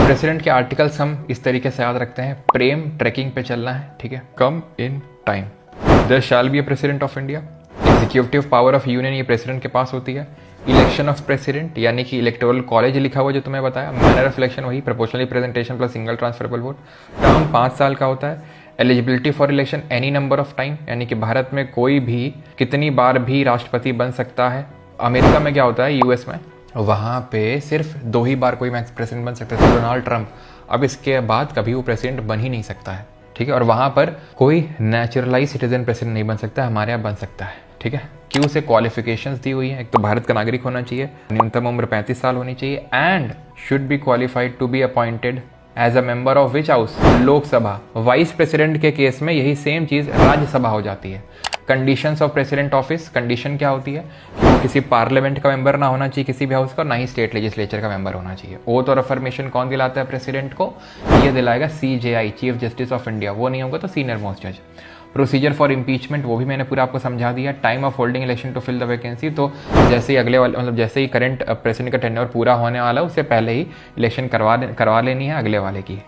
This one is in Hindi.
प्रेसिडेंट के आर्टिकल्स हम इस तरीके से याद रखते हैं, प्रेम ट्रैकिंग पे चलना है, ठीक है, come in time, there shall be a president of India, executive power of union ये प्रेसिडेंट के पास होती है, इलेक्शन ऑफ प्रेसिडेंट यानी कि इलेक्टोरल कॉलेज लिखा हुआ जो तुम्हें बताया, मैनर ऑफ इलेक्शन वही proportional representation plus single transferable vote, term 5 साल का होता है, eligibility for election any number of time यानी कि भारत में कोई भी कितनी बार भी राष्ट्रपति बन सकता है। अमेरिका में क्या होता है, यूएस में, वहाँ पे सिर्फ 2 ही बार कोई मैक्स प्रेसिडेंट बन सकता है, डोनाल्ड ट्रंप। अब इसके बाद कभी वो प्रेसिडेंट बन ही नहीं सकता है, ठीक है। और वहाँ पर कोई नेचुरलाइज सिटीजन प्रेसिडेंट नहीं बन सकता, हमारे यहाँ बन सकता है, ठीक है। क्यों से क्वालिफिकेशंस दी हुई है, एक तो भारत का नागरिक होना चाहिए, न्यूनतम उम्र 35 साल होनी चाहिए, and should be qualified to be appointed as a member of which house, Lok Sabha. Vice president के केस में यही सेम चीज राज्यसभा हो जाती है। Conditions of president office, condition क्या होती है कि वो किसी पार्लियामेंट का मेंबर ना होना चाहिए किसी भी हाउस का, ना ही स्टेट लेजिस्लेचर का मेंबर होना चाहिए। ओथ और अफर्मेशन कौन दिलाता है प्रेसिडेंट को, ये दिलाएगा CJI, chief justice of India, वो नहीं होगा तो सीनियर मोस्ट जज। प्रोसीजर फॉर इम्पीचमेंट वो भी मैंने पूरा आपको समझा दिया। Time of holding election to fill the vacancy, तो जैसे ही अगले वाले मतलब जैसे ही करंट प्रेसिडेंट का टेन्योर पूरा होने वाला है उससे पहले ही इलेक्शन करवा लेनी है अगले वाले की।